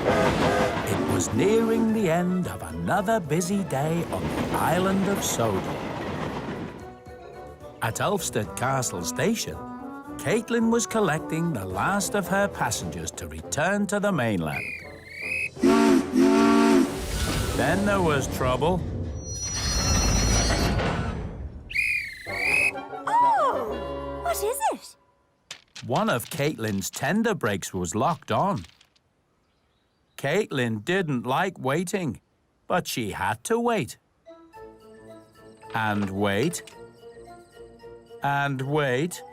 It was nearing the end of another busy day on the island of Sodor. At Ulfstead Castle Station, Caitlin was collecting the last of her passengers to return to the mainland. Then there was trouble. Oh! What is it? One of Caitlin's tender brakes was locked on. Caitlin didn't like waiting, but she had to wait. And wait. And wait.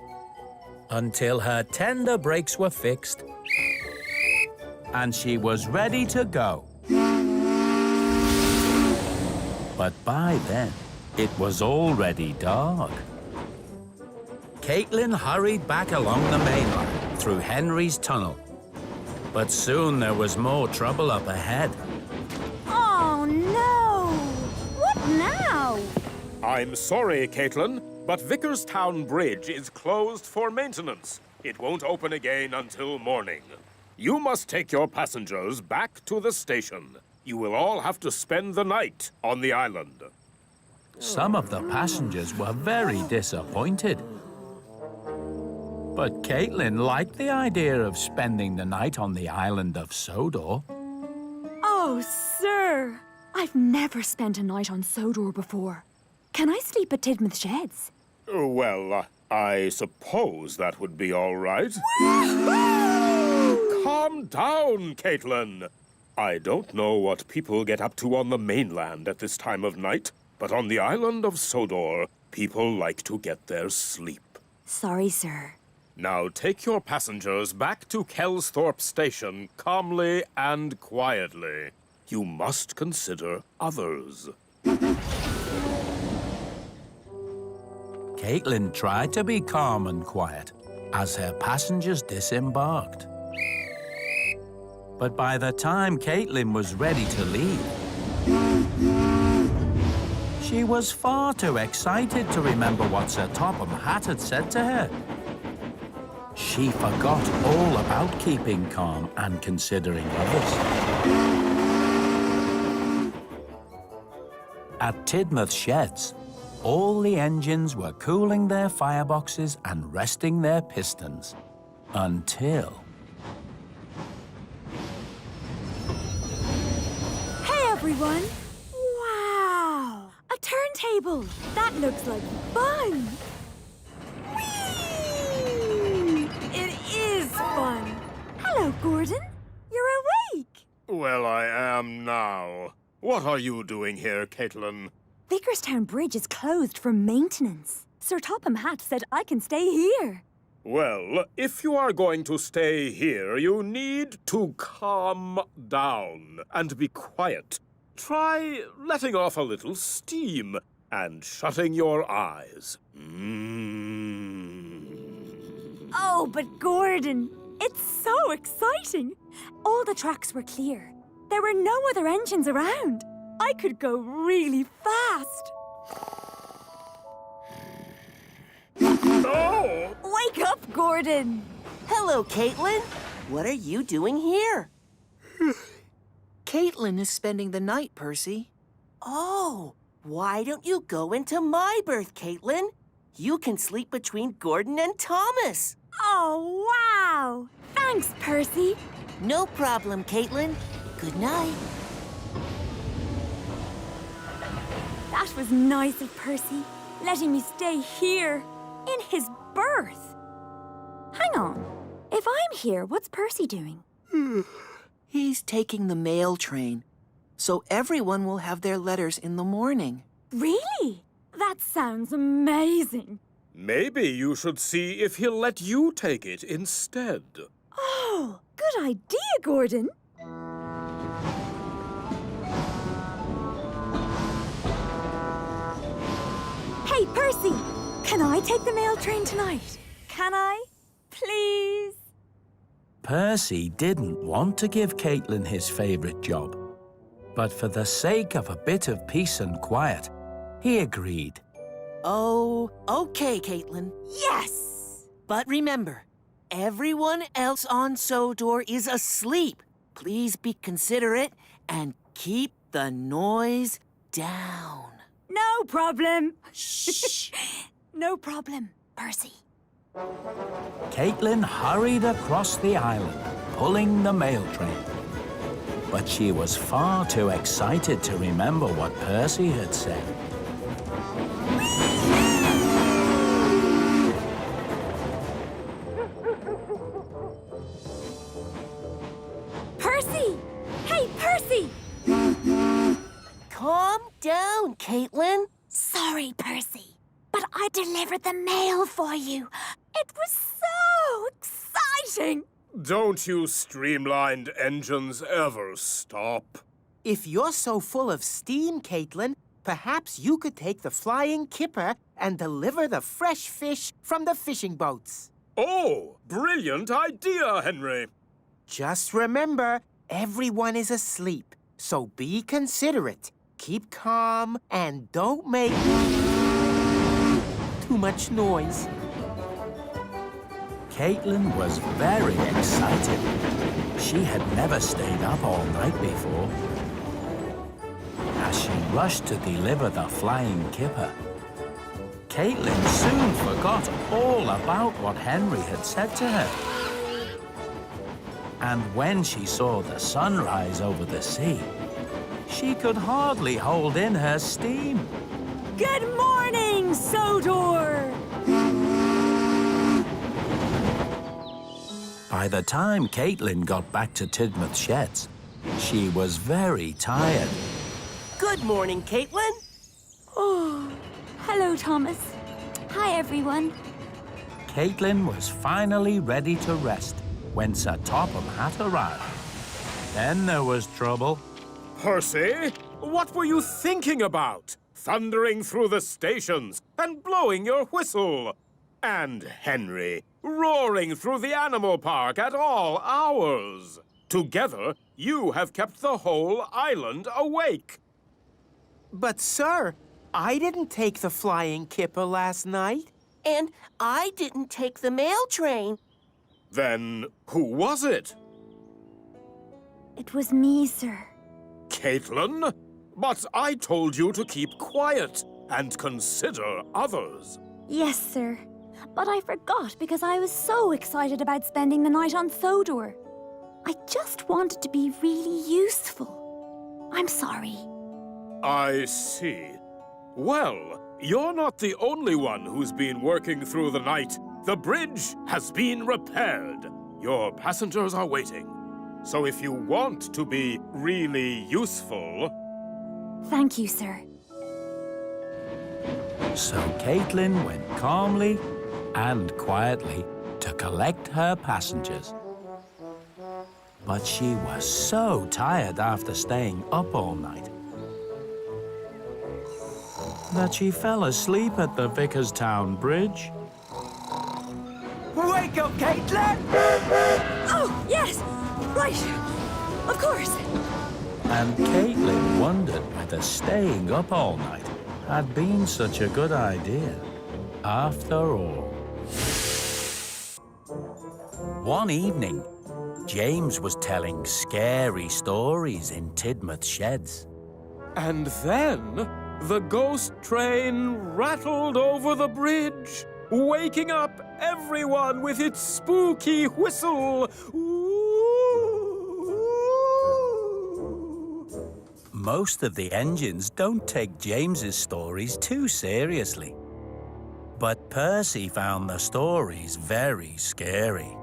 Until her tender brakes were fixed. And she was ready to go. But by then, it was already dark. Caitlin hurried back along the mainland through Henry's tunnel. But soon there was more trouble up ahead. Oh, no! What now? I'm sorry, Caitlin, but Vickerstown Bridge is closed for maintenance. It won't open again until morning. You must take your passengers back to the station. You will all have to spend the night on the island. Some of the passengers were very disappointed. But Caitlin liked the idea of spending the night on the island of Sodor. Oh, sir! I've never spent a night on Sodor before. Can I sleep at Tidmouth Sheds? Well, I suppose that would be all right. Calm down, Caitlin. I don't know what people get up to on the mainland at this time of night, but on the island of Sodor, people like to get their sleep. Sorry, sir. Now take your passengers back to Kelsthorpe Station calmly and quietly. You must consider others. Caitlin tried to be calm and quiet as her passengers disembarked. But by the time Caitlin was ready to leave, she was far too excited to remember what Sir Topham Hatt had said to her. She forgot all about keeping calm and considering others. At Tidmouth Sheds, all the engines were cooling their fireboxes and resting their pistons until... Hey, everyone! Wow! A turntable! That looks like fun! Whee! It is fun! Hello, Gordon. You're awake! Well, I am now. What are you doing here, Caitlin? Vickerstown Bridge is closed for maintenance. Sir Topham Hatt said I can stay here. Well, if you are going to stay here, you need to calm down and be quiet. Try letting off a little steam and shutting your eyes. Oh, but Gordon, it's so exciting. All the tracks were clear. There were no other engines around. I could go really fast. Oh! Wake up, Gordon. Hello, Caitlin. What are you doing here? Caitlin is spending the night, Percy. Oh, why don't you go into my berth, Caitlin? You can sleep between Gordon and Thomas. Oh, wow. Thanks, Percy. No problem, Caitlin. Good night. That was nice of Percy, letting me stay here, in his berth. Hang on. If I'm here, what's Percy doing? He's taking the mail train, so everyone will have their letters in the morning. Really? That sounds amazing. Maybe you should see if he'll let you take it instead. Oh, good idea, Gordon. Hey, Percy, can I take the mail train tonight? Can I? Please? Percy didn't want to give Caitlin his favourite job. But for the sake of a bit of peace and quiet, he agreed. Oh, okay, Caitlin. Yes! But remember, everyone else on Sodor is asleep. Please be considerate and keep the noise down. No problem. Shh. No problem, Percy. Caitlin hurried across the island, pulling the mail train. But she was far too excited to remember what Percy had said. Percy! Hey, Percy! Calm down, Caitlin. Sorry, Percy, but I delivered the mail for you. It was so exciting. Don't you streamlined engines ever stop? If you're so full of steam, Caitlin, perhaps you could take the flying kipper and deliver the fresh fish from the fishing boats. Oh, brilliant idea, Henry. Just remember, everyone is asleep, so be considerate. Keep calm and don't make too much noise. Caitlin was very excited. She had never stayed up all night before. As she rushed to deliver the flying kipper, Caitlin soon forgot all about what Henry had said to her. And when she saw the sunrise over the sea, she could hardly hold in her steam. Good morning, Sodor! By the time Caitlin got back to Tidmouth sheds, she was very tired. Good morning, Caitlin. Oh, hello, Thomas. Hi, everyone. Caitlin was finally ready to rest when Sir Topham Hatt arrived. Then there was trouble. Percy, what were you thinking about? Thundering through the stations and blowing your whistle. And Henry, roaring through the animal park at all hours. Together, you have kept the whole island awake. But, sir, I didn't take the flying kipper last night. And I didn't take the mail train. Then who was it? It was me, sir. Caitlin? But I told you to keep quiet and consider others. Yes, sir. But I forgot because I was so excited about spending the night on Sodor. I just wanted to be really useful. I'm sorry. I see. Well, you're not the only one who's been working through the night. The bridge has been repaired. Your passengers are waiting. So if you want to be really useful... Thank you, sir. So Caitlin went calmly and quietly to collect her passengers. But she was so tired after staying up all night that she fell asleep at the Vicarstown Bridge. Wake up, Caitlin! Oh, yes! Right. Of course. And Caitlin wondered whether staying up all night had been such a good idea after all. One evening, James was telling scary stories in Tidmouth sheds. And then the ghost train rattled over the bridge, waking up everyone with its spooky whistle. Most of the engines don't take James's stories too seriously. But Percy found the stories very scary.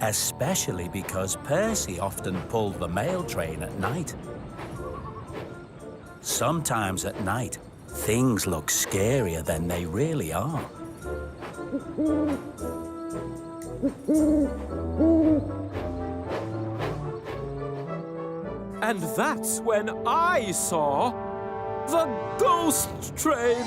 Especially because Percy often pulled the mail train at night. Sometimes at night, things look scarier than they really are. And that's when I saw the ghost train.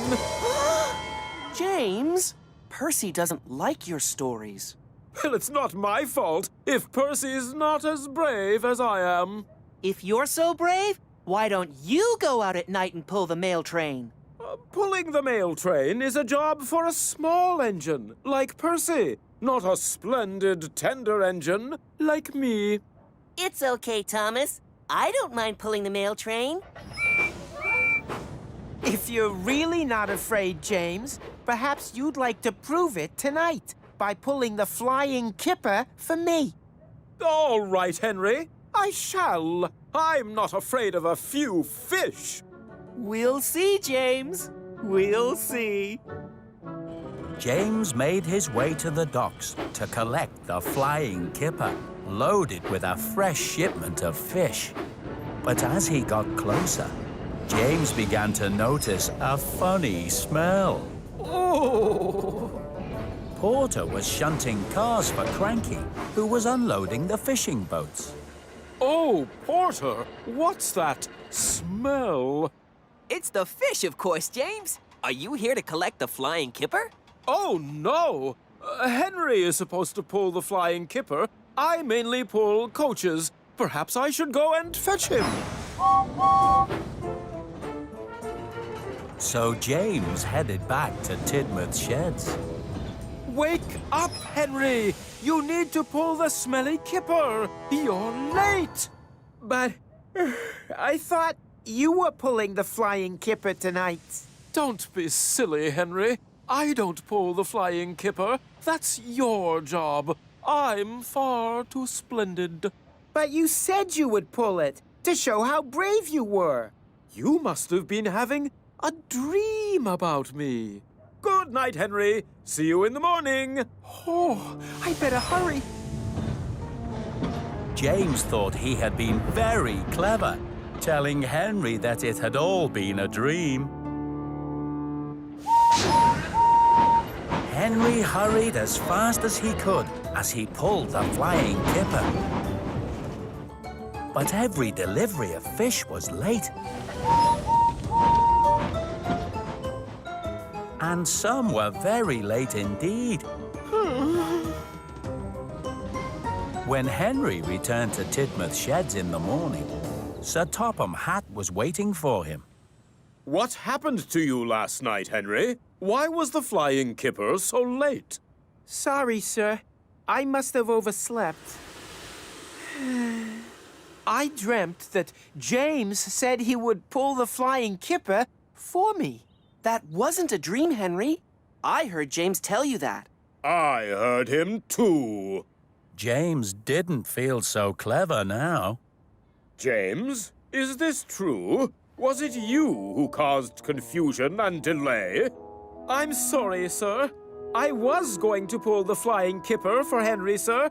James, Percy doesn't like your stories. Well, it's not my fault if Percy's not as brave as I am. If you're so brave, why don't you go out at night and pull the mail train? Pulling the mail train is a job for a small engine, like Percy, not a splendid, tender engine like me. It's okay, Thomas. I don't mind pulling the mail train. If you're really not afraid, James, perhaps you'd like to prove it tonight by pulling the flying kipper for me. All right, Henry. I shall. I'm not afraid of a few fish. We'll see, James. We'll see. James made his way to the docks to collect the flying kipper, loaded with a fresh shipment of fish. But as he got closer, James began to notice a funny smell. Oh! Porter was shunting cars for Cranky, who was unloading the fishing boats. Oh, Porter, what's that smell? It's the fish, of course, James. Are you here to collect the flying kipper? Oh, no. Henry is supposed to pull the flying kipper. I mainly pull coaches. Perhaps I should go and fetch him. So James headed back to Tidmouth sheds. Wake up, Henry! You need to pull the smelly kipper. You're late. But I thought you were pulling the flying kipper tonight. Don't be silly, Henry. I don't pull the flying kipper. That's your job. I'm far too splendid. But you said you would pull it to show how brave you were. You must have been having a dream about me. Good night, Henry. See you in the morning. Oh, I better hurry. James thought he had been very clever, telling Henry that it had all been a dream. Henry hurried as fast as he could as he pulled the flying kipper. But every delivery of fish was late. And some were very late indeed. When Henry returned to Tidmouth sheds in the morning, Sir Topham Hatt was waiting for him. What happened to you last night, Henry? Why was the flying kipper so late? Sorry, sir. I must have overslept. I dreamt that James said he would pull the flying kipper for me. That wasn't a dream, Henry. I heard James tell you that. I heard him too. James didn't feel so clever now. James, is this true? Was it you who caused confusion and delay? I'm sorry, sir. I was going to pull the flying kipper for Henry, sir.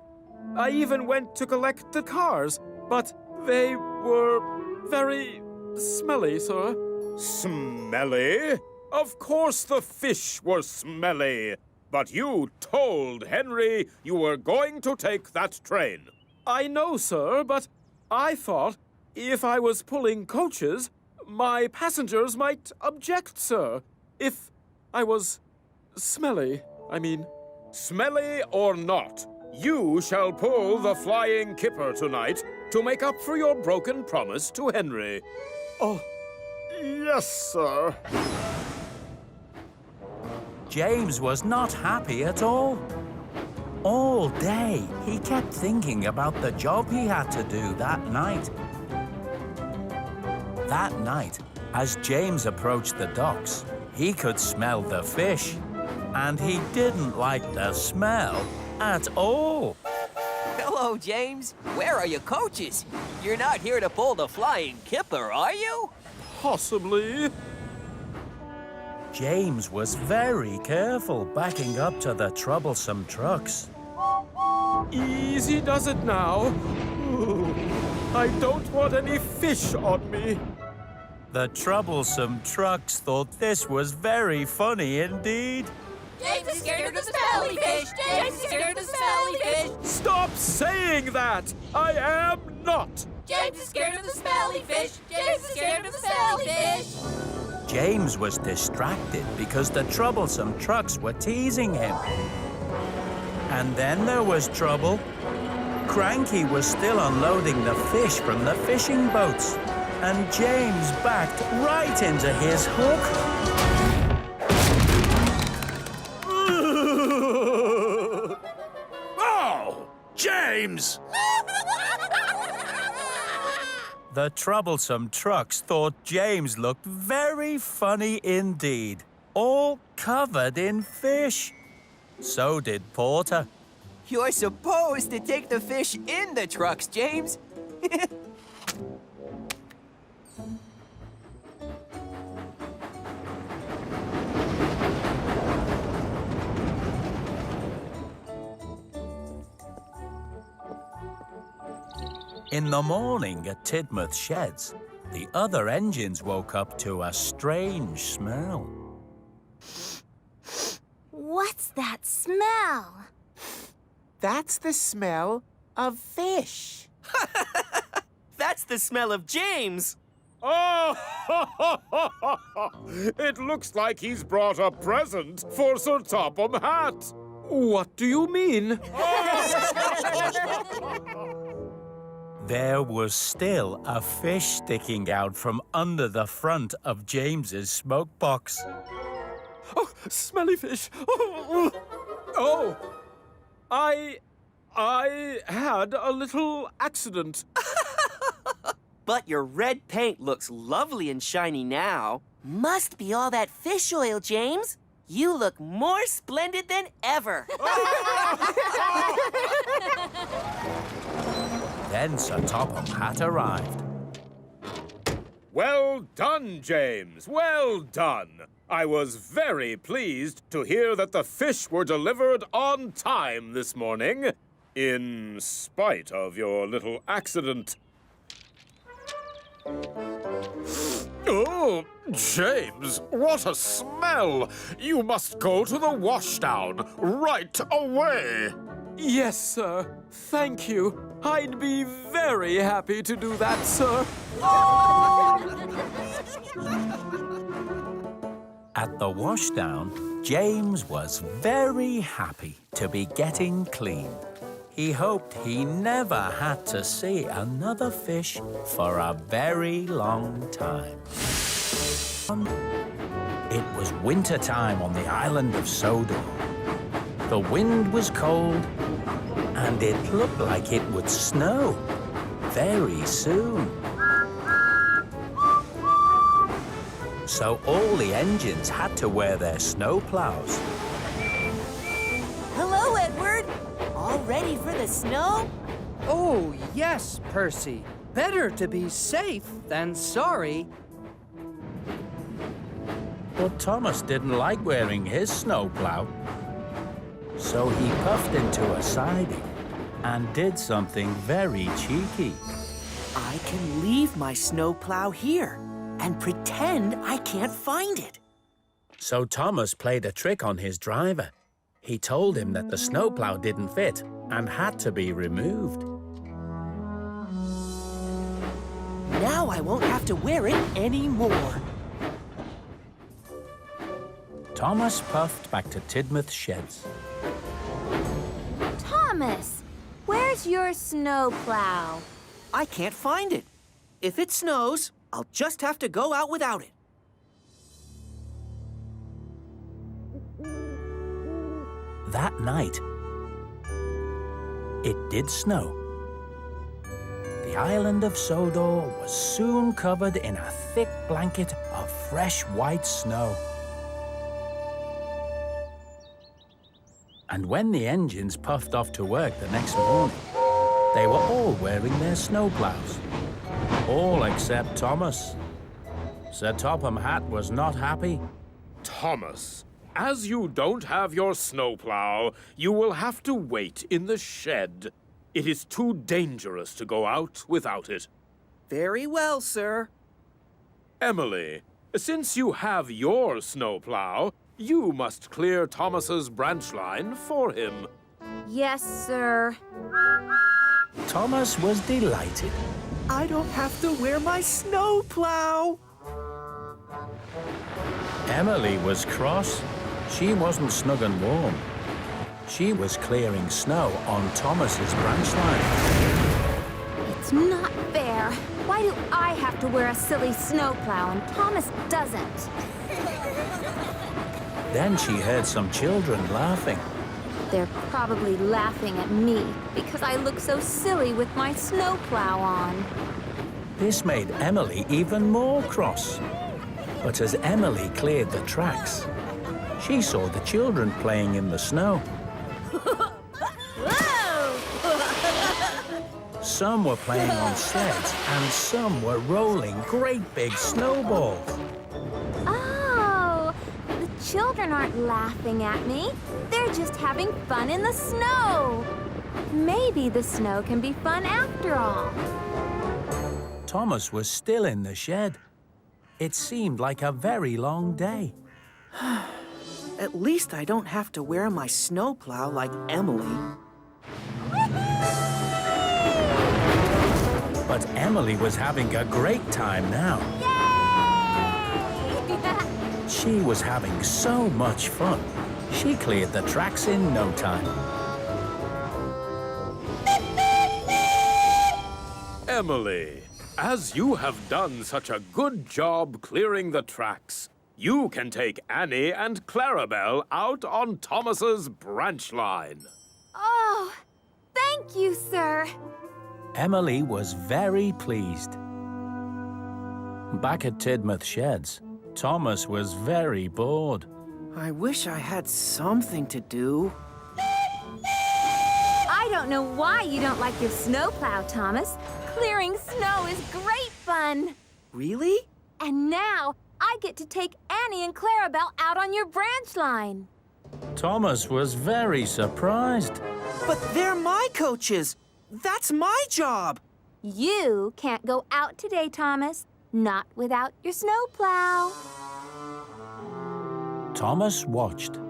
I even went to collect the cars, but they were very smelly, sir. Smelly? Of course the fish were smelly. But you told Henry you were going to take that train. I know, sir, but I thought if I was pulling coaches, my passengers might object, sir. If I was smelly, I mean. Smelly or not, you shall pull the flying kipper tonight to make up for your broken promise to Henry. Oh, yes, sir. James was not happy at all. All day, he kept thinking about the job he had to do that night. That night, as James approached the docks, he could smell the fish, and he didn't like the smell at all. Hello, James. Where are your coaches? You're not here to pull the flying kipper, are you? Possibly. James was very careful backing up to the troublesome trucks. Easy does it now. Ooh, I don't want any fish on me. The troublesome trucks thought this was very funny indeed. James is scared of the smelly fish! James is scared of the smelly fish! Stop saying that! I am not! James is scared of the smelly fish! James is scared of the smelly fish! James was distracted because the troublesome trucks were teasing him. And then there was trouble. Cranky was still unloading the fish from the fishing boats, and James backed right into his hook. Oh! James! The troublesome trucks thought James looked very funny indeed, all covered in fish. So did Porter. You're supposed to take the fish in the trucks, James. In the morning at Tidmouth sheds, the other engines woke up to a strange smell. What's that smell? That's the smell of fish. That's the smell of James. Oh! It looks like he's brought a present for Sir Topham Hatt. What do you mean? There was still a fish sticking out from under the front of James's smoke box. Oh, smelly fish. Oh, I had a little accident. But your red paint looks lovely and shiny now. Must be all that fish oil, James. You look more splendid than ever. Then Sir Topham Hatt arrived. Well done, James. Well done. I was very pleased to hear that the fish were delivered on time this morning, in spite of your little accident. Oh, James, what a smell! You must go to the washdown right away. Yes, sir. Thank you. I'd be very happy to do that, sir. At the washdown, James was very happy to be getting clean. He hoped he never had to see another fish for a very long time. It was winter time on the island of Sodor. The wind was cold, and it looked like it would snow very soon. So all the engines had to wear their snow plows. Hello, Edward. All ready for the snow? Oh, yes, Percy. Better to be safe than sorry. But Thomas didn't like wearing his snowplow. So he puffed into a siding and did something very cheeky. I can leave my snowplow here and pretend I can't find it. So Thomas played a trick on his driver. He told him that the snowplow didn't fit and had to be removed. Now I won't have to wear it anymore. Thomas puffed back to Tidmouth sheds. Thomas, where's your snowplow? I can't find it. If it snows, I'll just have to go out without it. That night, it did snow. The island of Sodor was soon covered in a thick blanket of fresh white snow. And when the engines puffed off to work the next morning, they were all wearing their snowplows. All except Thomas. Sir Topham Hatt was not happy. Thomas, as you don't have your snowplow, you will have to wait in the shed. It is too dangerous to go out without it. Very well, sir. Emily, since you have your snowplow, you must clear Thomas's branch line for him. Yes, sir. Thomas was delighted. I don't have to wear my snowplow. Emily was cross. She wasn't snug and warm. She was clearing snow on Thomas's branch line. It's not fair. Why do I have to wear a silly snowplow and Thomas doesn't? Then she heard some children laughing. They're probably laughing at me because I look so silly with my snowplow on. This made Emily even more cross. But as Emily cleared the tracks, she saw the children playing in the snow. Some were playing on sleds and some were rolling great big snowballs. Oh, the children aren't laughing at me. They're just having fun in the snow. Maybe the snow can be fun after all. Thomas was still in the shed. It seemed like a very long day. At least I don't have to wear my snowplow like Emily. But Emily was having a great time now. Yay! She was having so much fun. She cleared the tracks in no time. Emily, as you have done such a good job clearing the tracks, you can take Annie and Clarabelle out on Thomas's branch line. Oh, thank you, sir. Emily was very pleased. Back at Tidmouth Sheds, Thomas was very bored. I wish I had something to do. I don't know why you don't like your snowplow, Thomas. Clearing snow is great fun. Really? And now I get to take Annie and Clarabelle out on your branch line. Thomas was very surprised. But they're my coaches. That's my job. You can't go out today, Thomas. Not without your snowplow. Thomas watched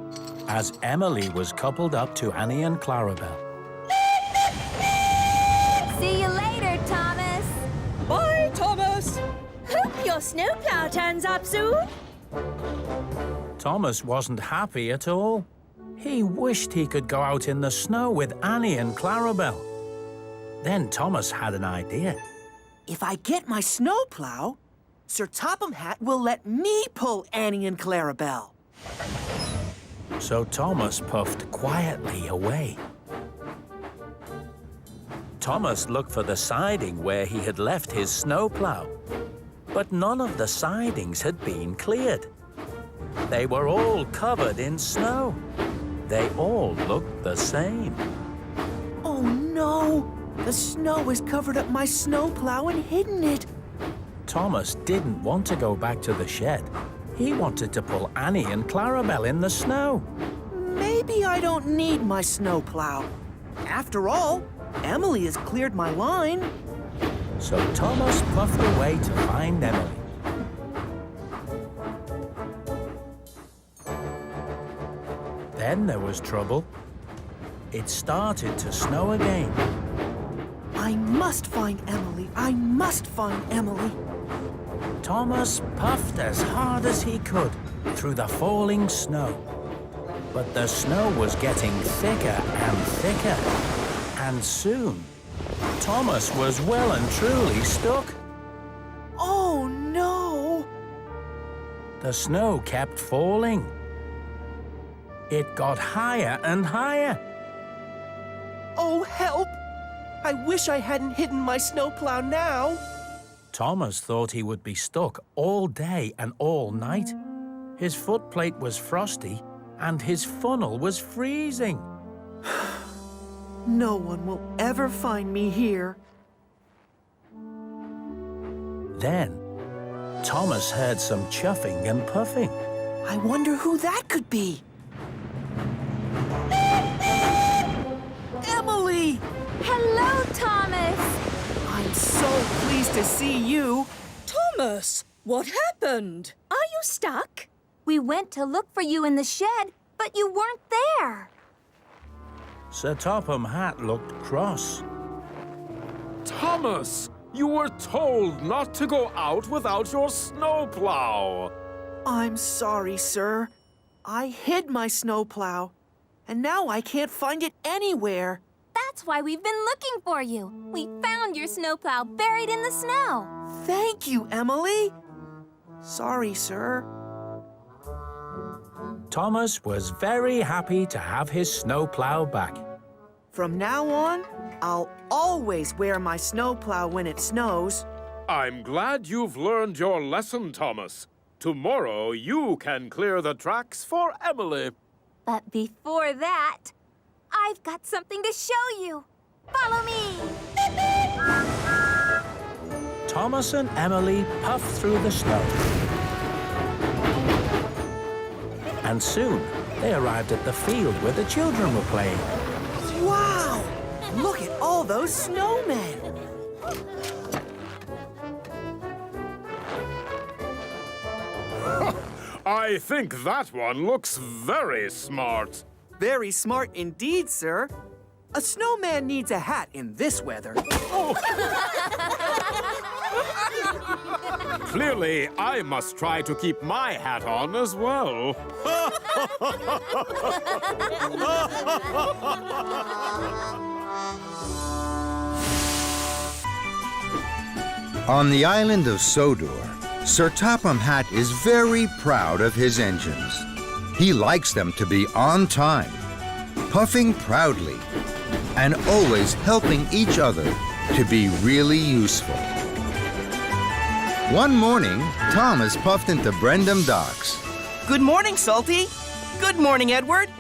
as Emily was coupled up to Annie and Clarabelle. See you later, Thomas. Bye, Thomas. Hope your snowplow turns up soon. Thomas wasn't happy at all. He wished he could go out in the snow with Annie and Clarabelle. Then Thomas had an idea. If I get my snowplow, Sir Topham Hatt will let me pull Annie and Clarabelle. So Thomas puffed quietly away. Thomas looked for the siding where he had left his snowplow, but none of the sidings had been cleared. They were all covered in snow. They all looked the same. Oh no! The snow has covered up my snowplow and hidden it. Thomas didn't want to go back to the shed. He wanted to pull Annie and Clarabelle in the snow. Maybe I don't need my snowplow. After all, Emily has cleared my line. So Thomas puffed away to find Emily. Then there was trouble. It started to snow again. I must find Emily. I must find Emily. Thomas puffed as hard as he could through the falling snow. But the snow was getting thicker and thicker. And soon, Thomas was well and truly stuck. Oh no! The snow kept falling. It got higher and higher. Oh, help! I wish I hadn't hidden my snowplow now. Thomas thought he would be stuck all day and all night. His footplate was frosty and his funnel was freezing. No one will ever find me here. Then, Thomas heard some chuffing and puffing. I wonder who that could be. Emily! Hello, Thomas. I'm so pleased to see you. Thomas, what happened? Are you stuck? We went to look for you in the shed, but you weren't there. Sir Topham Hatt looked cross. Thomas, you were told not to go out without your snowplow. I'm sorry, sir. I hid my snowplow, and now I can't find it anywhere. That's why we've been looking for you. We found your snowplow buried in the snow. Thank you, Emily. Sorry, sir. Thomas was very happy to have his snowplow back. From now on, I'll always wear my snowplow when it snows. I'm glad you've learned your lesson, Thomas. Tomorrow you can clear the tracks for Emily. But before that, I've got something to show you. Follow me! Thomas and Emily puffed through the snow. And soon, they arrived at the field where the children were playing. Wow! Look at all those snowmen! I think that one looks very smart. Very smart indeed, sir. A snowman needs a hat in this weather. Clearly, I must try to keep my hat on as well. On the island of Sodor, Sir Topham Hatt is very proud of his engines. He likes them to be on time, puffing proudly, and always helping each other to be really useful. One morning, Thomas puffed into Brendam Docks. Good morning, Salty. Good morning, Edward.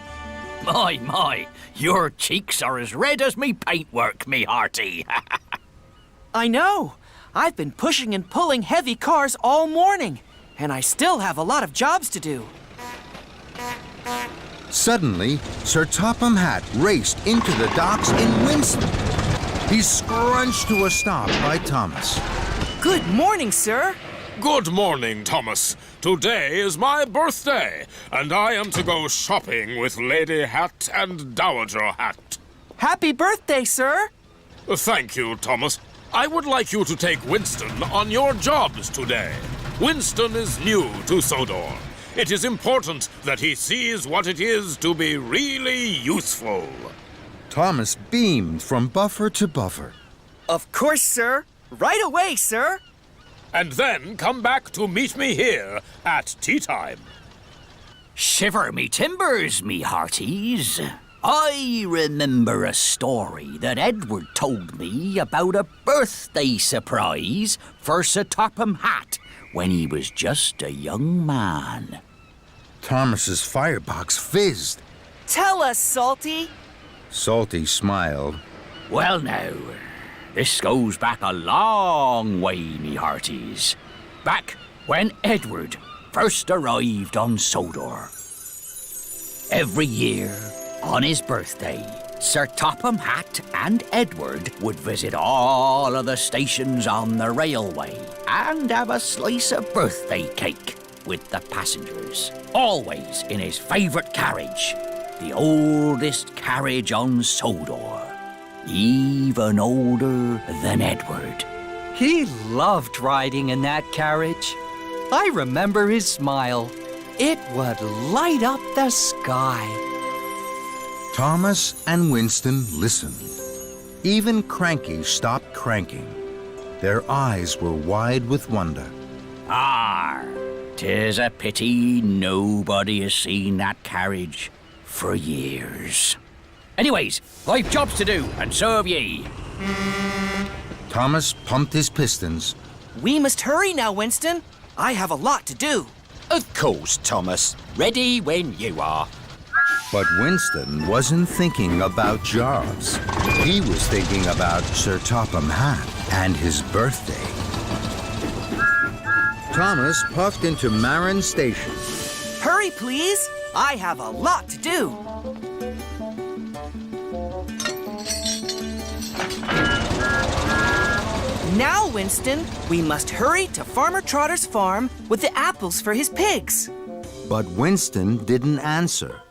My, your cheeks are as red as me paintwork, me hearty. I know. I've been pushing and pulling heavy cars all morning, and I still have a lot of jobs to do. Suddenly, Sir Topham Hatt raced into the docks in Winston. He's scrunched to a stop by Thomas. Good morning, sir. Good morning, Thomas. Today is my birthday, and I am to go shopping with Lady Hatt and Dowager Hatt. Happy birthday, sir. Thank you, Thomas. I would like you to take Winston on your jobs today. Winston is new to Sodor. It is important that he sees what it is to be really useful. Thomas beamed from buffer to buffer. Of course, sir. Right away, sir. And then come back to meet me here at tea time. Shiver me timbers, me hearties. I remember a story that Edward told me about a birthday surprise for Sir Topham Hatt when he was just a young man. Thomas's firebox fizzed. Tell us, Salty. Salty smiled. Well now, this goes back a long way, me hearties. Back when Edward first arrived on Sodor. Every year, on his birthday, Sir Topham Hatt and Edward would visit all of the stations on the railway and have a slice of birthday cake with the passengers, always in his favourite carriage, the oldest carriage on Sodor, even older than Edward. He loved riding in that carriage. I remember his smile. It would light up the sky. Thomas and Winston listened. Even Cranky stopped cranking. Their eyes were wide with wonder. Ah, 'tis a pity nobody has seen that carriage for years. Anyways, I've jobs to do, and so have ye. Thomas pumped his pistons. We must hurry now, Winston. I have a lot to do. Of course, Thomas. Ready when you are. But Winston wasn't thinking about jobs. He was thinking about Sir Topham Hatt and his birthday. Thomas puffed into Marin Station. Hurry, please. I have a lot to do. Now, Winston, we must hurry to Farmer Trotter's farm with the apples for his pigs. But Winston didn't answer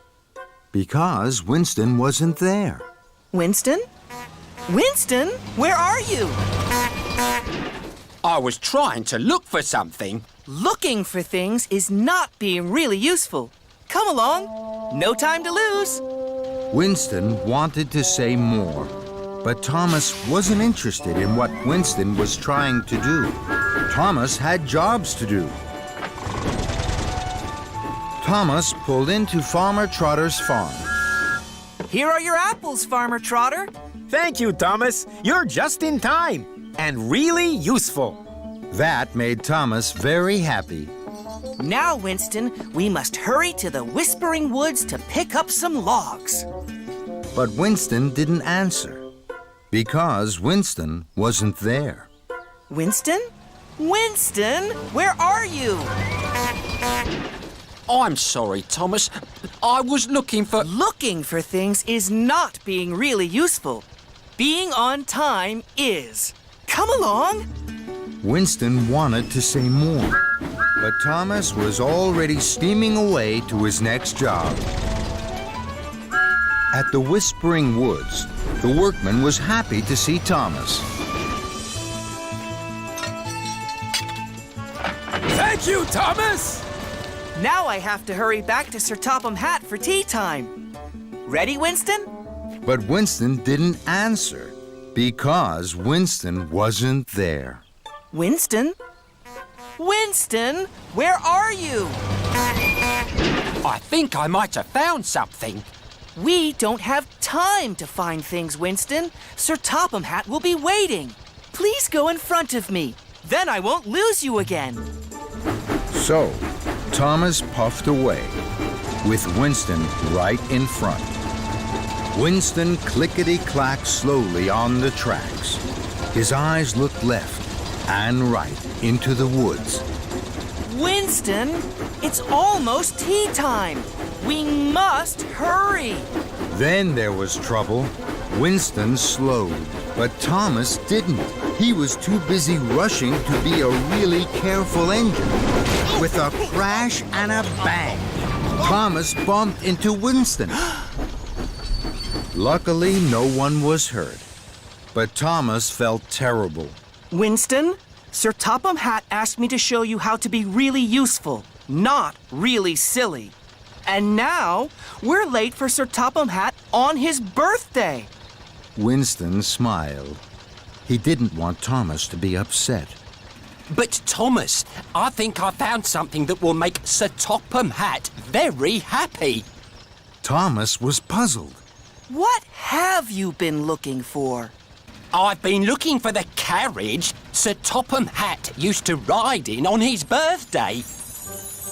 because Winston wasn't there. Winston? Winston, where are you? I was trying to look for something. Looking for things is not being really useful. Come along. No time to lose. Winston wanted to say more, but Thomas wasn't interested in what Winston was trying to do. Thomas had jobs to do. Thomas pulled into Farmer Trotter's farm. Here are your apples, Farmer Trotter. Thank you, Thomas. You're just in time and really useful. That made Thomas very happy. Now, Winston, we must hurry to the Whispering Woods to pick up some logs. But Winston didn't answer because Winston wasn't there. Winston? Winston, where are you? I'm sorry, Thomas. I was looking for... Looking for things is not being really useful. Being on time is. Come along. Winston wanted to say more, but Thomas was already steaming away to his next job. At the Whispering Woods, the workman was happy to see Thomas. Thank you, Thomas! Now I have to hurry back to Sir Topham Hatt for tea time. Ready, Winston? But Winston didn't answer because Winston wasn't there. Winston? Winston, where are you? I think I might have found something. We don't have time to find things, Winston. Sir Topham Hatt will be waiting. Please go in front of me. Then I won't lose you again. So, Thomas puffed away, with Winston right in front. Winston clickety-clacked slowly on the tracks. His eyes looked left and right into the woods. Winston, it's almost tea time. We must hurry. Then there was trouble. Winston slowed, but Thomas didn't. He was too busy rushing to be a really careful engine. With a crash and a bang, Thomas bumped into Winston. Luckily, no one was hurt, but Thomas felt terrible. Winston, Sir Topham Hatt asked me to show you how to be really useful, not really silly. And now, we're late for Sir Topham Hatt on his birthday. Winston smiled. He didn't want Thomas to be upset. But, Thomas, I think I found something that will make Sir Topham Hatt very happy. Thomas was puzzled. What have you been looking for? I've been looking for the carriage Sir Topham Hatt used to ride in on his birthday.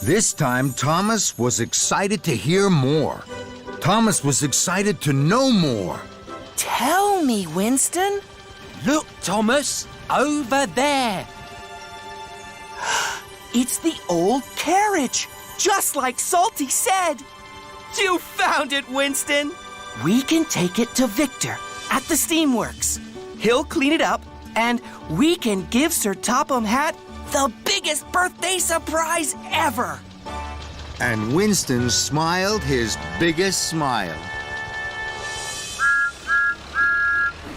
This time, Thomas was excited to hear more. Thomas was excited to know more. Tell me, Winston. Look, Thomas, over there. It's the old carriage, just like Salty said. You found it, Winston. We can take it to Victor at the steamworks. He'll clean it up, and we can give Sir Topham Hatt the biggest birthday surprise ever. And Winston smiled his biggest smile.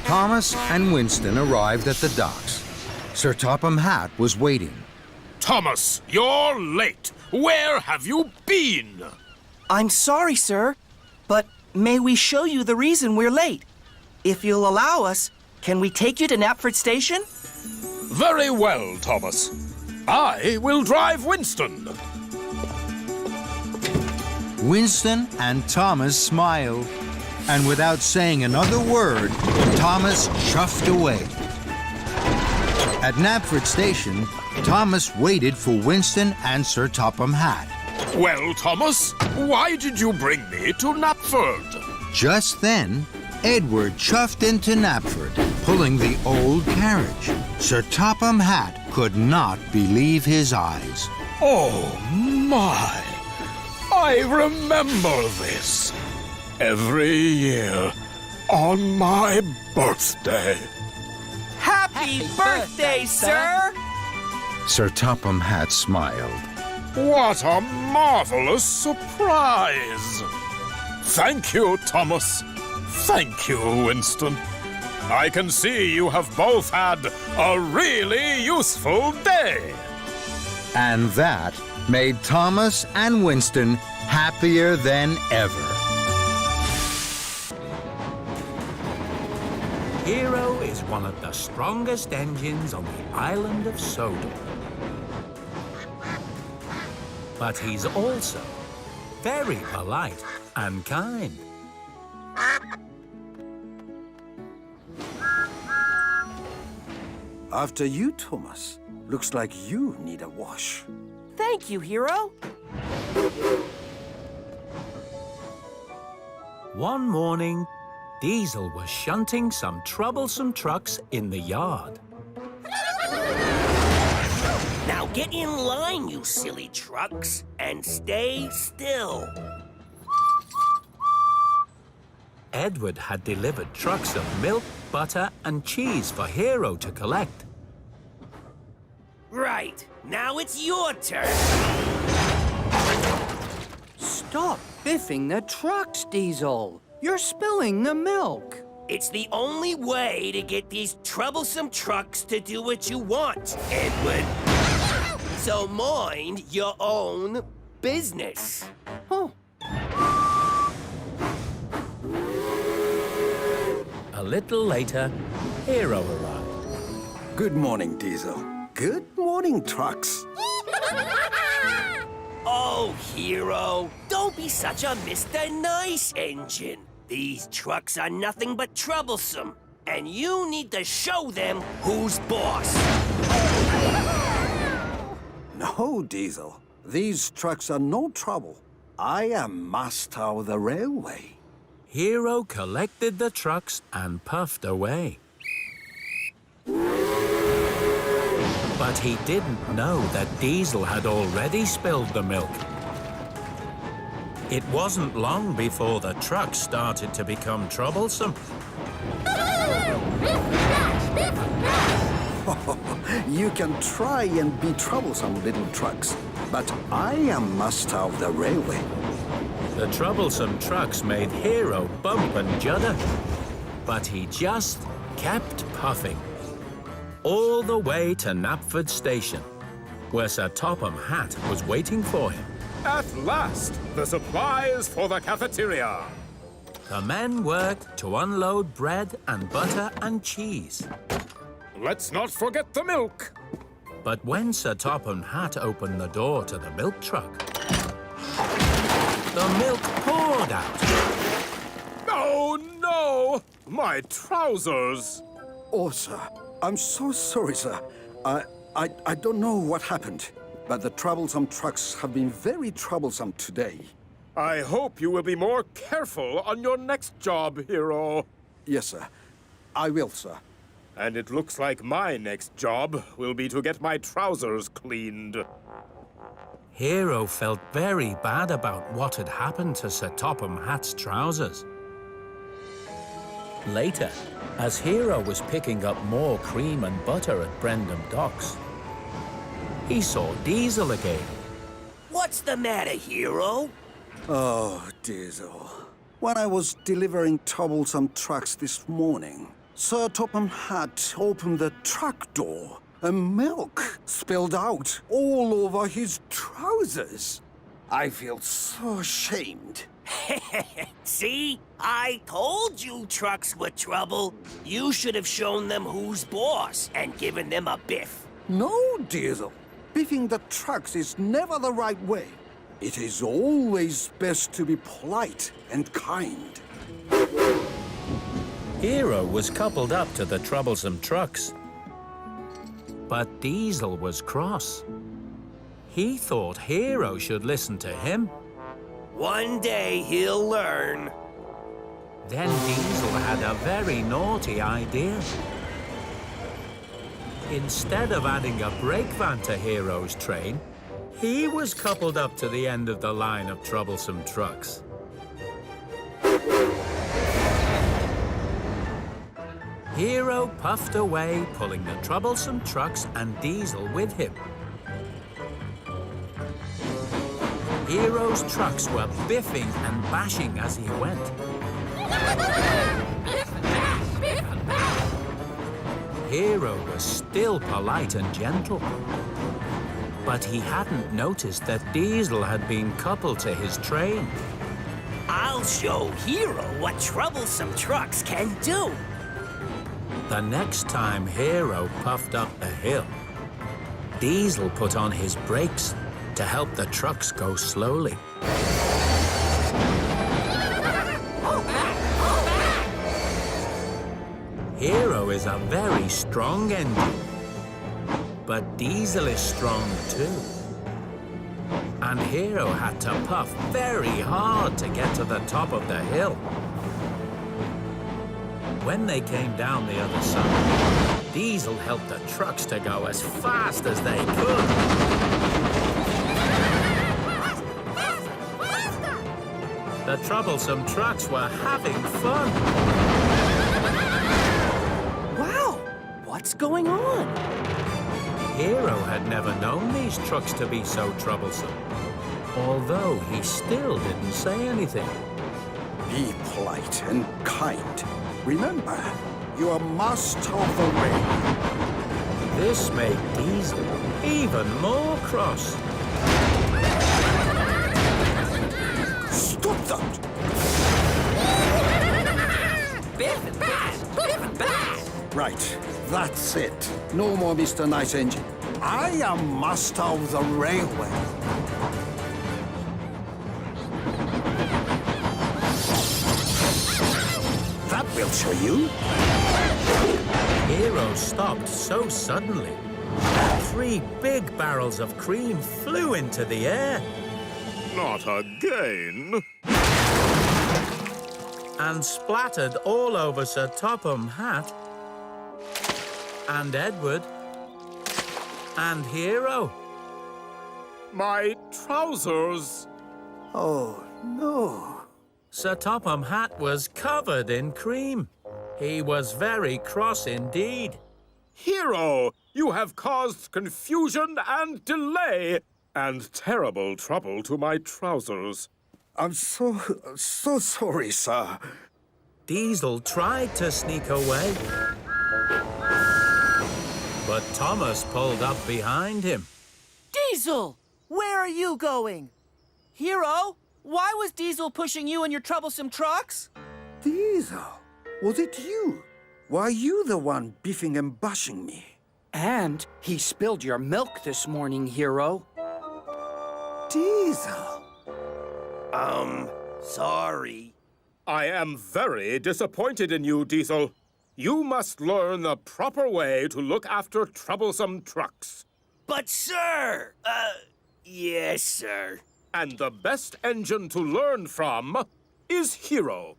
Thomas and Winston arrived at the docks. Sir Topham Hatt was waiting. Thomas, you're late. Where have you been? I'm sorry, sir, but may we show you the reason we're late? If you'll allow us, can we take you to Knapford Station? Very well, Thomas. I will drive Winston. Winston and Thomas smiled, and without saying another word, Thomas chuffed away. At Knapford Station, Thomas waited for Winston and Sir Topham Hatt. Well, Thomas, why did you bring me to Knapford? Just then, Edward chuffed into Knapford, pulling the old carriage. Sir Topham Hatt could not believe his eyes. Oh, my. I remember this. Every year on my birthday. Happy birthday, sir! Sir Topham Hatt smiled. What a marvelous surprise! Thank you, Thomas. Thank you, Winston. I can see you have both had a really useful day. And that made Thomas and Winston happier than ever. Hiro is one of the strongest engines on the island of Sodor. But he's also very polite and kind. After you, Thomas. Looks like you need a wash. Thank you, Hiro. One morning, Diesel was shunting some troublesome trucks in the yard. Now get in line, you silly trucks, and stay still. Edward had delivered trucks of milk, butter, and cheese for Hiro to collect. Right, now it's your turn. Stop biffing the trucks, Diesel. You're spilling the milk. It's the only way to get these troublesome trucks to do what you want, Edward. So mind your own business. Oh. A little later, Hiro arrived. Good morning, Diesel. Good morning, trucks. Oh, Hiro, don't be such a Mr. Nice Engine. These trucks are nothing but troublesome, and you need to show them who's boss. No, Diesel. These trucks are no trouble. I am master of the railway. Hiro collected the trucks and puffed away. But he didn't know that Diesel had already spilled the milk. It wasn't long before the trucks started to become troublesome. You can try and be troublesome, little trucks, but I am master of the railway. The troublesome trucks made Hiro bump and judder, but he just kept puffing. All the way to Knapford Station, where Sir Topham Hatt was waiting for him. At last, the supplies for the cafeteria. The men worked to unload bread and butter and cheese. Let's not forget the milk. But when Sir Topham Hatt opened the door to the milk truck, the milk poured out. Oh, no! My trousers! Oh, sir. I'm so sorry, sir. I don't know what happened, but the troublesome trucks have been very troublesome today. I hope you will be more careful on your next job, Hiro. Yes, sir. I will, sir. And it looks like my next job will be to get my trousers cleaned. Hiro felt very bad about what had happened to Sir Topham Hatt's trousers. Later, as Hiro was picking up more cream and butter at Brendam Docks, he saw Diesel again. What's the matter, Hiro? Oh, Diesel. When I was delivering troublesome trucks this morning, Sir Topham Hatt opened the truck door and milk spilled out all over his trousers. I feel so ashamed. See? I told you trucks were trouble. You should have shown them who's boss and given them a biff. No, Diesel. Biffing the trucks is never the right way. It is always best to be polite and kind. Hiro was coupled up to the troublesome trucks. But Diesel was cross. He thought Hiro should listen to him. One day he'll learn. Then Diesel had a very naughty idea. Instead of adding a brake van to Hiro's train, he was coupled up to the end of the line of troublesome trucks. Hiro puffed away, pulling the troublesome trucks and Diesel with him. Hiro's trucks were biffing and bashing as he went. Hiro was still polite and gentle. But he hadn't noticed that Diesel had been coupled to his train. I'll show Hiro what troublesome trucks can do. The next time Hiro puffed up the hill, Diesel put on his brakes to help the trucks go slowly. Hiro is a very strong engine, But Diesel is strong too. And Hiro had to puff very hard to get to the top of the hill. When they came down the other side, Diesel helped the trucks to go as fast as they could. The troublesome trucks were having fun. Wow! What's going on? Hiro had never known these trucks to be so troublesome, although he still didn't say anything. Be polite and kind. Remember, you are master of the rain. This made Diesel even more cross. Stop that! Biff and Bash! Biff and Bash! Right, that's it. No more Mr. Nice Engine. I am master of the railway. That will show you. Hiro stopped so suddenly that 3 big barrels of cream flew into the air. Not again. And splattered all over Sir Topham Hatt and Edward and Hiro. My trousers. Oh, no. Sir Topham Hatt was covered in cream. He was very cross indeed. Hiro, you have caused confusion and delay and terrible trouble to my trousers. I'm so sorry, sir. Diesel tried to sneak away, but Thomas pulled up behind him. Diesel! Where are you going? Hiro, why was Diesel pushing you in your troublesome trucks? Diesel, was it you? Were you the one biffing and bashing me? And he spilled your milk this morning, Hiro. Diesel. Sorry. I am very disappointed in you, Diesel. You must learn the proper way to look after troublesome trucks. But, sir! Yes, sir. And the best engine to learn from is Hiro.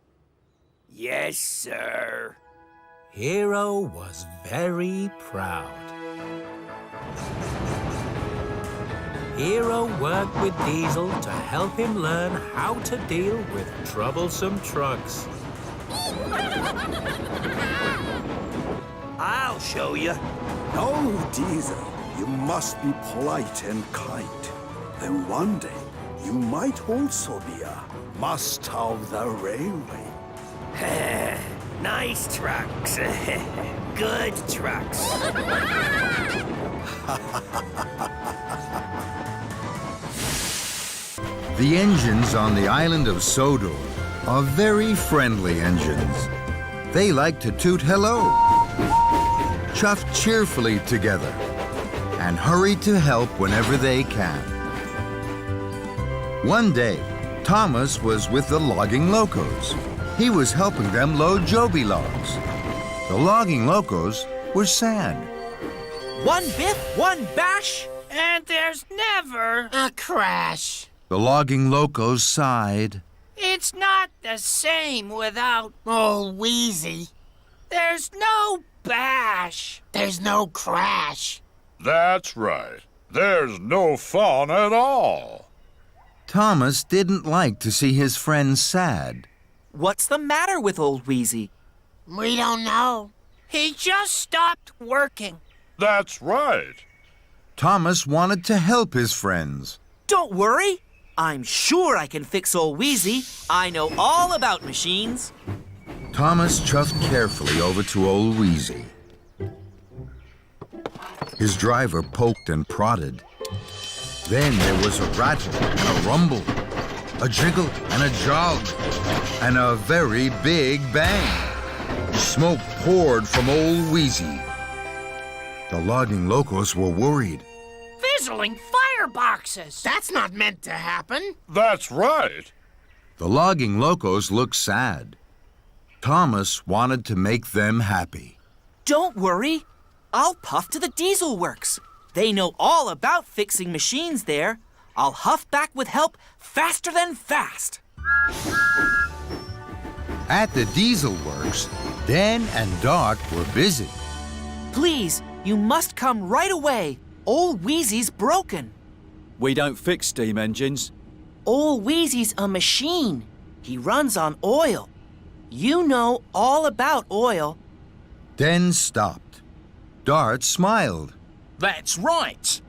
Yes, sir. Hiro was very proud. Hiro worked with Diesel to help him learn how to deal with troublesome trucks. I'll show you. No, Diesel. You must be polite and kind. Then one day, you might also be a master of the railway. Nice trucks. Good trucks. The engines on the island of Sodor are very friendly engines. They like to toot hello, chuff cheerfully together, and hurry to help whenever they can. One day, Thomas was with the logging locos. He was helping them load Joby logs. The logging locos were sad. One biff, one bash, And there's never a crash. The logging locos sighed. It's not the same without Old Wheezy. There's no bash. There's no crash. That's right. There's no fun at all. Thomas didn't like to see his friends sad. What's the matter with Old Wheezy? We don't know. He just stopped working. That's right. Thomas wanted to help his friends. Don't worry. I'm sure I can fix Old Wheezy. I know all about machines. Thomas chuffed carefully over to Old Wheezy. His driver poked and prodded. Then there was a rattle and a rumble, a jiggle and a jog, and a very big bang. Smoke poured from Old Wheezy. The logging locos were worried. Fizzling fireboxes. That's not meant to happen. That's right. The logging locos looked sad. Thomas wanted to make them happy. Don't worry. I'll puff to the diesel works. They know all about fixing machines there. I'll huff back with help faster than fast. At the diesel works, Den and Dart were busy. Please, you must come right away. Old Wheezy's broken. We don't fix steam engines. Old Wheezy's a machine. He runs on oil. You know all about oil. Den stopped. Dart smiled. That's right.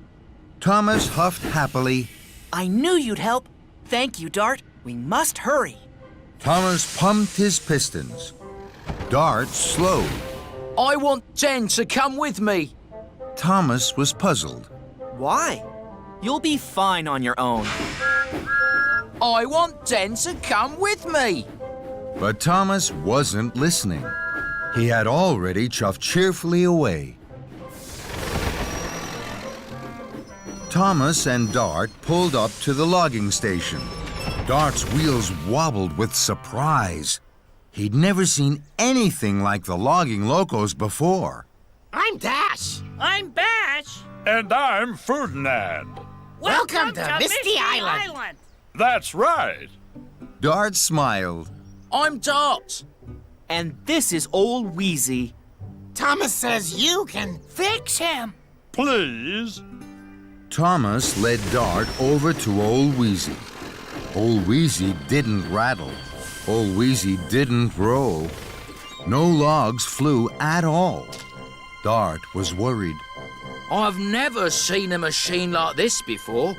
Thomas huffed happily. I knew you'd help. Thank you, Dart. We must hurry. Thomas pumped his pistons. Dart slowed. I want Den to come with me. Thomas was puzzled. Why? You'll be fine on your own. I want Den to come with me. But Thomas wasn't listening. He had already chuffed cheerfully away. Thomas and Dart pulled up to the logging station. Dart's wheels wobbled with surprise. He'd never seen anything like the logging locos before. I'm Dash. I'm Bash. And I'm Ferdinand. Welcome to Misty Island. That's right. Dart smiled. I'm Dart. And this is Old Wheezy. Thomas says you can fix him. Please. Thomas led Dart over to Old Wheezy. Old Wheezy didn't rattle. Old Wheezy didn't roll. No logs flew at all. Dart was worried. I've never seen a machine like this before.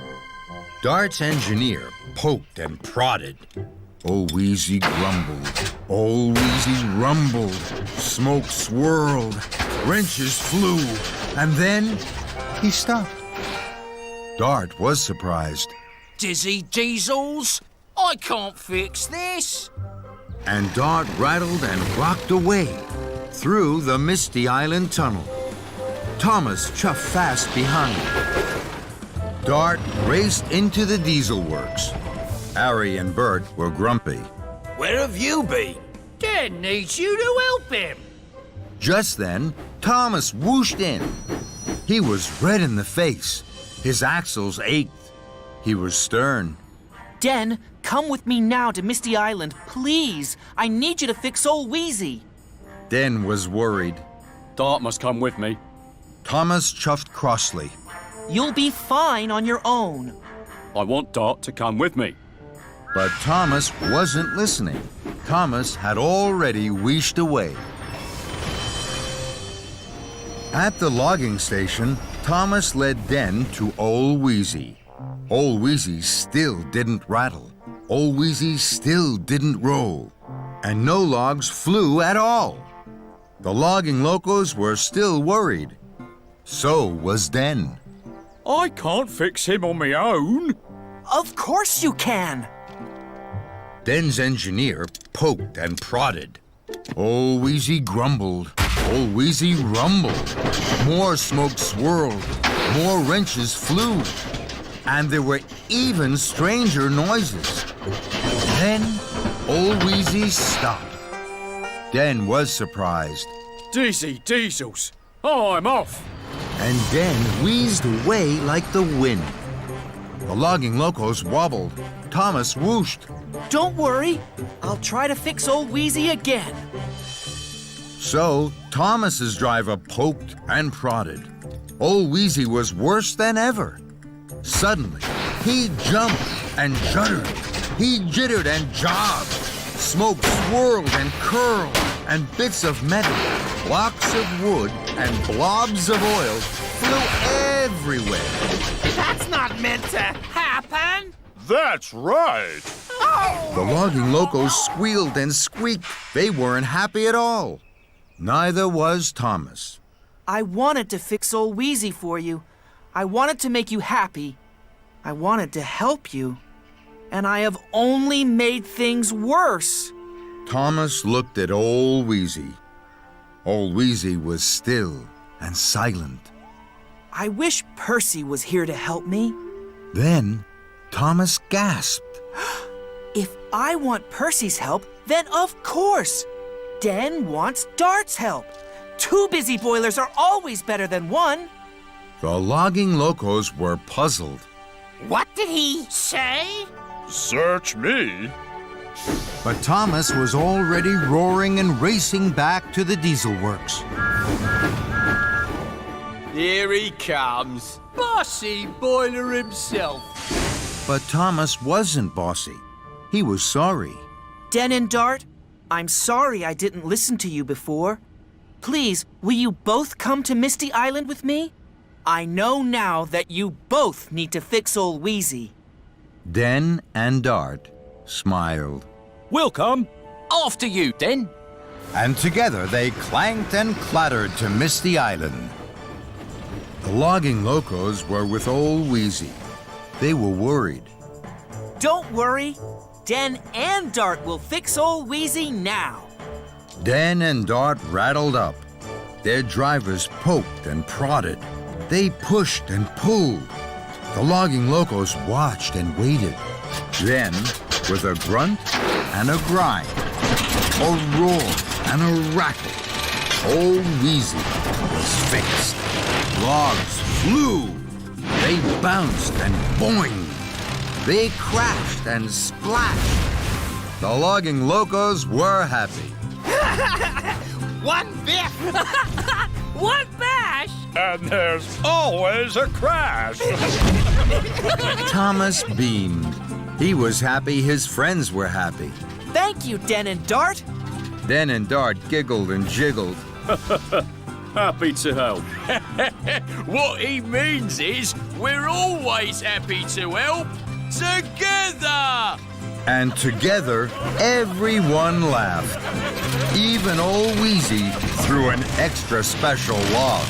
Dart's engineer poked and prodded. Old Wheezy grumbled. Old Wheezy rumbled. Smoke swirled. Wrenches flew. And then he stopped. Dart was surprised. Dizzy diesels? I can't fix this. And Dart rattled and rocked away through the Misty Island tunnel. Thomas chuffed fast behind. Dart raced into the diesel works. Harry and Bert were grumpy. Where have you been? Den needs you to help him. Just then, Thomas whooshed in. He was red in the face. His axles ached. He was stern. Den, come with me now to Misty Island, please. I need you to fix Old Wheezy. Den was worried. Dart must come with me. Thomas chuffed crossly. You'll be fine on your own. I want Dart to come with me. But Thomas wasn't listening. Thomas had already wheeshed away. At the logging station, Thomas led Den to Old Wheezy. Old Wheezy still didn't rattle. Old Wheezy still didn't roll. And no logs flew at all. The logging locos were still worried. So was Den. I can't fix him on my own. Of course you can. Den's engineer poked and prodded. Old Wheezy grumbled. Old Wheezy rumbled. More smoke swirled. More wrenches flew. And there were even stranger noises. Then Old Wheezy stopped. Den was surprised. Dizzy diesels. I'm off. And Den wheezed away like the wind. The logging locos wobbled. Thomas whooshed. Don't worry. I'll try to fix Old Wheezy again. So Thomas's driver poked and prodded. Old Wheezy was worse than ever. Suddenly, he jumped and juddered. He jittered and jogged. Smoke swirled and curled, and bits of metal, blocks of wood, and blobs of oil flew everywhere. That's not meant to happen. That's right. The logging locos squealed and squeaked. They weren't happy at all. Neither was Thomas. I wanted to fix Old Wheezy for you. I wanted to make you happy. I wanted to help you. And I have only made things worse. Thomas looked at Old Wheezy. Old Wheezy was still and silent. I wish Percy was here to help me. Then Thomas gasped. If I want Percy's help, then of course. Den wants Dart's help. 2 busy boilers are always better than 1. The logging locos were puzzled. What did he say? Search me. But Thomas was already roaring and racing back to the diesel works. Here he comes. Bossy Boiler himself. But Thomas wasn't bossy. He was sorry. Den and Dart, I'm sorry I didn't listen to you before. Please, will you both come to Misty Island with me? I know now that you both need to fix Old Wheezy. Den and Dart smiled. We'll come. After you, Den. And together they clanked and clattered to Misty Island. The logging locos were with Old Wheezy. They were worried. Don't worry. Den and Dart will fix Old Wheezy now. Den and Dart rattled up. Their drivers poked and prodded. They pushed and pulled. The logging locos watched and waited. Then, with a grunt and a grind, a roar and a rattle, Old Wheezy was fixed. Logs flew. They bounced and boinged. They crashed and splashed. The logging locos were happy. One biff! One bash! And there's always a crash. Thomas beamed. He was happy his friends were happy. Thank you, Den and Dart. Den and Dart giggled and jiggled. Happy to help. What he means is we're always happy to help together. And together, everyone laughed. Even Old Wheezy threw an extra special log.